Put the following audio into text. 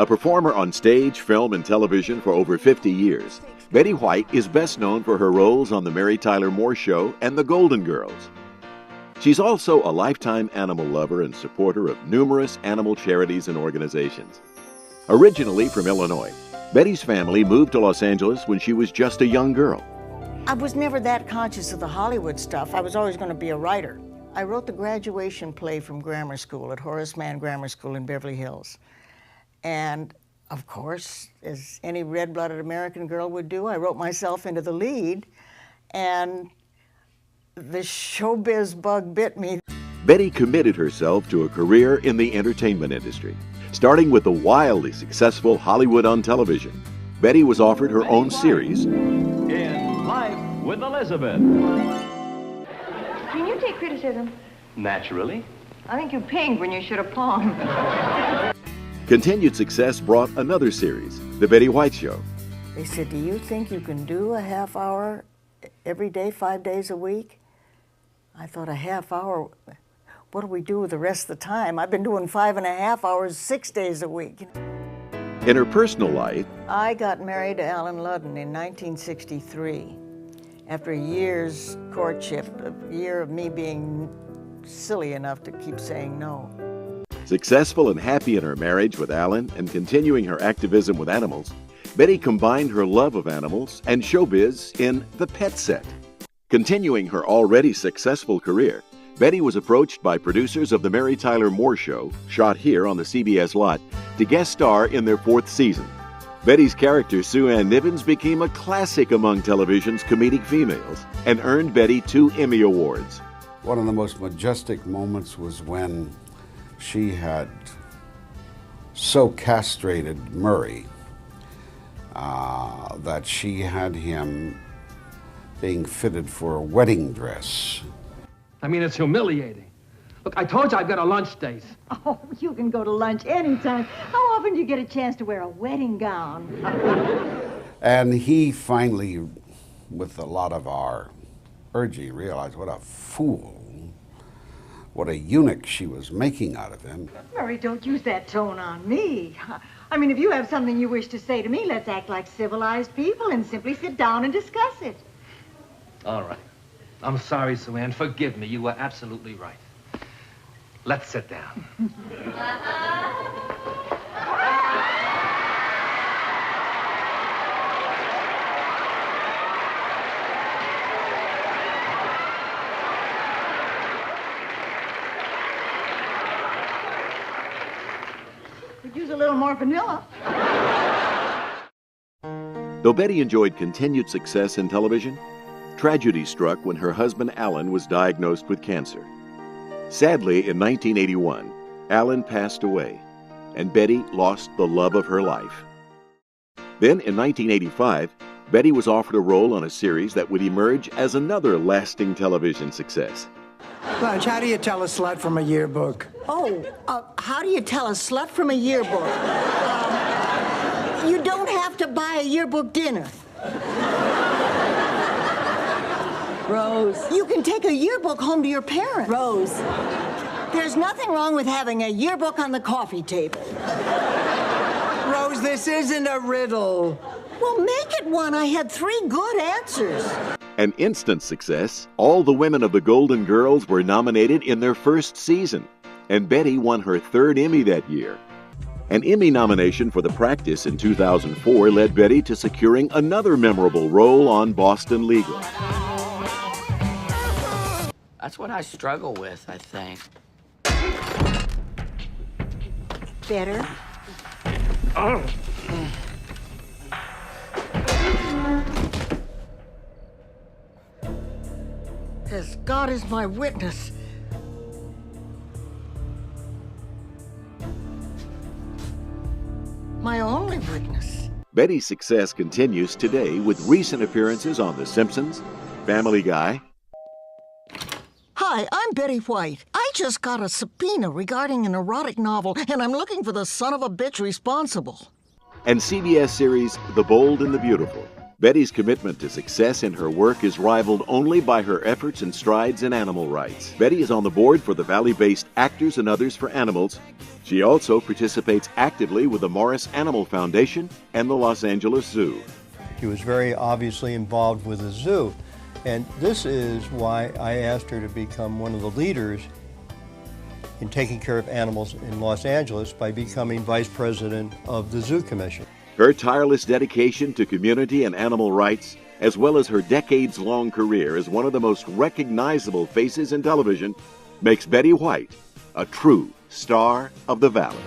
A performer on stage, film, and television for over 50 years, Betty White is best known for her roles on The Mary Tyler Moore Show and The Golden Girls. She's also a lifetime animal lover and supporter of numerous animal charities and organizations. Originally from Illinois, Betty's family moved to Los Angeles when she was just a young girl. I was never that conscious of the Hollywood stuff. I was always going to be a writer. I wrote the graduation play from grammar school at Horace Mann Grammar School in Beverly Hills. And of course, as any red-blooded American girl would do, I wrote myself into the lead, and the showbiz bug bit me. Betty committed herself to a career in the entertainment industry. Starting with the wildly successful Hollywood on Television, Betty was offered her own series, In Life with Elizabeth. Can you take criticism? Naturally. I think you pinged when you should have pawned. Continued success brought another series, The Betty White Show. They said, do you think you can do a half hour every day, 5 days a week? I thought, a half hour? What do we do with the rest of the time? I've been doing 5.5 hours, 6 days a week. In her personal life, I got married to Alan Ludden in 1963. After a year's courtship, a year of me being silly enough to keep saying no. successful and happy in her marriage with Alan and continuing her activism with animals, Betty combined her love of animals and showbiz in The Pet Set. Continuing her already successful career, Betty was approached by producers of The Mary Tyler Moore Show, shot here on the CBS lot, to guest star in their 4th season. Betty's character, Sue Ann Nivens, became a classic among television's comedic females and earned Betty 2 Emmy Awards. One of the most majestic moments was when she had so castrated Murray that she had him being fitted for a wedding dress. I mean, it's humiliating. Look, I told you I've got a lunch date. Oh, you can go to lunch anytime. How often do you get a chance to wear a wedding gown? And he finally, with a lot of our urging, realized what a fool, what a eunuch she was making out of him. Murray, don't use that tone on me. I mean, if you have something you wish to say to me, let's act like civilized people and simply sit down and discuss it. All right. I'm sorry, Sue Ann. Forgive me. You were absolutely right. Let's sit down. Could use a little more vanilla. Though Betty enjoyed continued success in television, tragedy struck when her husband Alan was diagnosed with cancer. Sadly, in 1981, Alan passed away, and Betty lost the love of her life. Then, in 1985, Betty was offered a role on a series that would emerge as another lasting television success. Blanche, how do you tell a slut from a yearbook? Oh, how do you tell a slut from a yearbook? You don't have to buy a yearbook dinner. Rose. You can take a yearbook home to your parents. Rose. There's nothing wrong with having a yearbook on the coffee table. Rose, this isn't a riddle. Well, make it one. I had 3 good answers. An instant success, all the women of the Golden Girls were nominated in their 1st season, and Betty won her 3rd Emmy that year. An Emmy nomination for The Practice in 2004 led Betty to securing another memorable role on Boston Legal. That's what I struggle with, I think. Better? Oh. As God is my witness, my only witness. Betty's success continues today with recent appearances on The Simpsons, Family Guy. Hi, I'm Betty White. I just got a subpoena regarding an erotic novel, and I'm looking for the son of a bitch responsible. And CBS series The Bold and the Beautiful. Betty's commitment to success in her work is rivaled only by her efforts and strides in animal rights. Betty is on the board for the Valley-based Actors and Others for Animals. She also participates actively with the Morris Animal Foundation and the Los Angeles Zoo. She was very obviously involved with the zoo, and this is why I asked her to become one of the leaders in taking care of animals in Los Angeles by becoming vice president of the Zoo Commission. Her tireless dedication to community and animal rights, as well as her decades-long career as one of the most recognizable faces in television, makes Betty White a true star of the Valley.